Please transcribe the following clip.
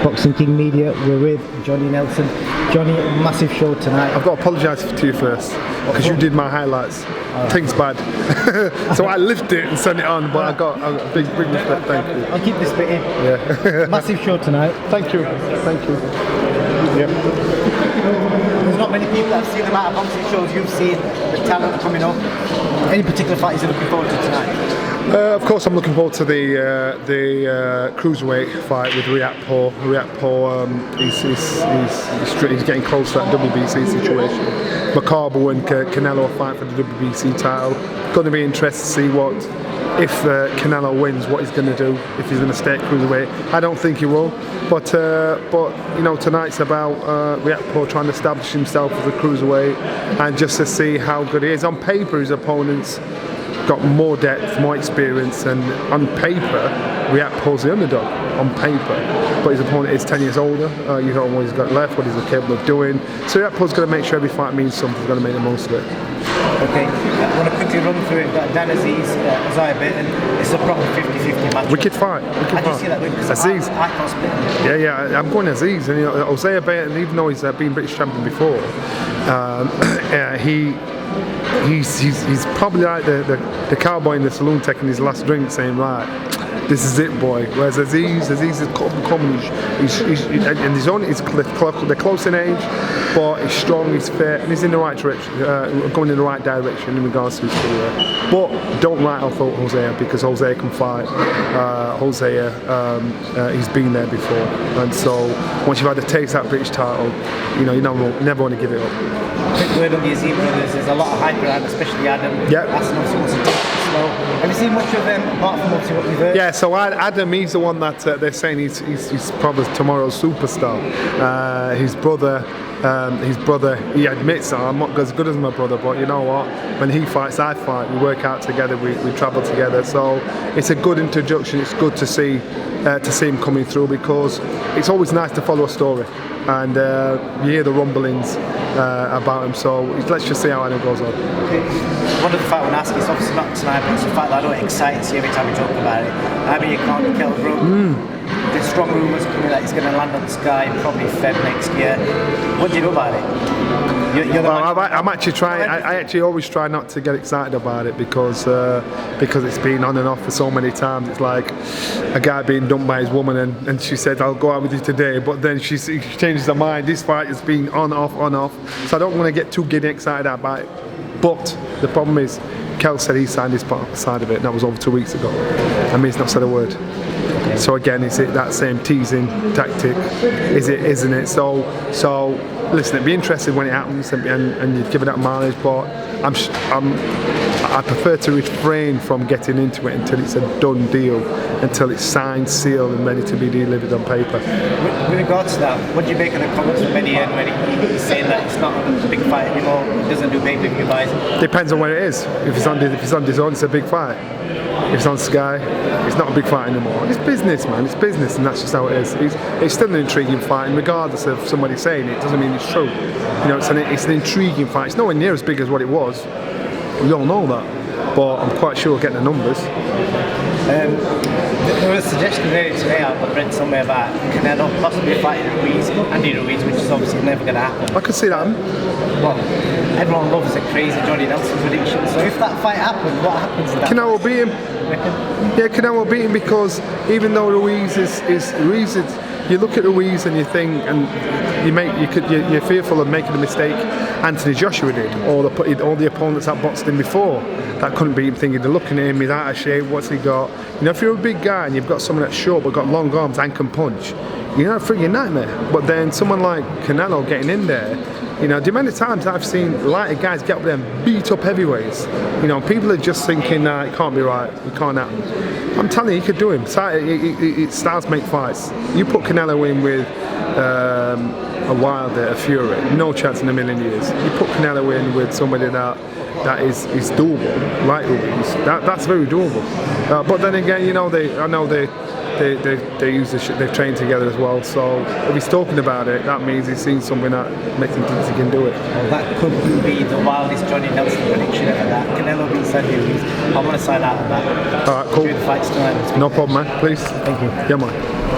Boxing King Media, we're with Johnny Nelson. Johnny, massive show tonight. I've got to apologise to you first, because you did my highlights. Things bad. So I lifted it and sent it on, but I got a big respect, thank you. I'll keep this bit in. Yeah. Massive show tonight. Thank you. Thank you. Yep. There's not many people that have seen the amount of boxing shows you've seen, the talent coming up. Any particular fights you're looking forward to tonight? Of course, I'm looking forward to the cruiserweight fight with Riakpo. He's getting close to that WBC situation. Macabre and Canelo fight for the WBC title. Going to be interesting to see what, if Canelo wins, what he's going to do, if he's going to stay at cruiserweight. I don't think he will, but you know, tonight's about Riakpo trying to establish himself as a cruiserweight and just to see how good he is. On paper, his opponents got more depth, more experience, and on paper, Riakpo's the underdog on paper. But his opponent is 10 years older. You don't know what he's got left, what he's capable of doing. So Riakpo's going to make sure every fight means something. He's going to make the most of it. Okay, I want to quickly run through it. Dan Aziz, Isaiah Baton. It's a proper 50-50 match. Wicked fight. How do you see that win? Aziz. I can't split him. Yeah, I'm going Aziz. And you know, Isaiah Baton, even though he's been British champion before, he's probably like the cowboy in the saloon taking his last drink, saying, right, this is it, boy. Whereas Aziz is coming, they're close in age, but he's strong, he's fit, and he's in the right direction, going in the right direction in regards to his career. But don't write off Hosea, because Hosea can fight. Hosea, he's been there before, and so once you've had a taste of that British title, you know, you never want to give it up. Quick word on the Aziz brothers, there's a lot of hype around, especially Adam. Yep. Asking obviously wants to take it slow. Have you seen much of them, apart from obviously what you've heard? Yeah, so Adam, he's the one that they're saying he's probably tomorrow's superstar. His brother, he admits that I'm not as good as my brother, but you know what? When he fights, I fight. We work out together, we travel together. So it's a good introduction. It's good to see him coming through, because it's always nice to follow a story. And you hear the rumblings about him, so let's just see how Adam goes on. Okay. One of the fight I want to ask is obviously not tonight, but it's a fight that I know excites you every time we talk about it. I mean, you can't kill BROOK. There's strong rumours coming that he's going to land on Sky probably Feb next year. What do you know about it? I'm actually trying. I actually always try not to get excited about it, because it's been on and off for so many times. It's like a guy being dumped by his woman, and she said, "I'll go out with you today," but then she changes her mind. This fight has been on off. So I don't want to get too giddy excited about it. But the problem is, Kel said he signed his side of it, and that was over 2 weeks ago. And he's not said a word. So again, is it that same teasing tactic? Isn't it? So listen, it'd be interesting when it happens, and you'd give it that mileage. But I prefer to refrain from getting into it until it's a done deal, until it's signed, sealed, and ready to be delivered on paper. With regards to that, what do you make of the comments from Benny Yen when he's saying that it's not a big fight anymore? He doesn't do pay-per-view buys. Depends on where it is. If it's on DAZN, it's a big fight. If it's on Sky, it's not a big fight anymore. It's business, man. It's business, and that's just how it is. It's still an intriguing fight, and regardless of somebody saying it, doesn't mean it's true. You know, it's an intriguing fight. It's nowhere near as big as what it was. We all know that, but I'm quite sure we'll get the numbers. There was a suggestion earlier today, I've read somewhere about Canelo possibly fighting Andy Ruiz, which is obviously never going to happen. I could see that. Well, everyone loves a crazy Johnny Nelson prediction, so if that fight happened, what happens to that? Canelo will beat him. Yeah, Canelo will beat him, because even though Ruiz is you look at Ruiz and you think, and you're fearful of making a mistake Anthony Joshua did, or all the opponents that boxed him before that couldn't beat him, thinking they're looking at him, he's out of shape, what's he got? You know, if you're a big guy and you've got someone that's short but got long arms and can punch, you're not a freaking nightmare. But then someone like Canelo getting in there, you know, the amount of times I've seen lighter guys get up there and beat up heavyweights, you know, people are just thinking, nah, it can't be right, it can't happen. I'm telling you, you could do him. Styles make fights. You put Canelo in with a Wilder, a Fury, no chance in a million years. You put Canelo in with somebody that is doable, like Ruiz. That's very doable. But then again, you know, I know they've trained together as well. So if he's talking about it, that means he's seen something that makes him think he can do it. Well, that could be the wildest Johnny Nelson prediction ever. That Canelo beats Andy Ruiz. I want to sign out on that. All right, cool. Do the fights tonight. No problem, man. Please. Thank you. Yeah, man.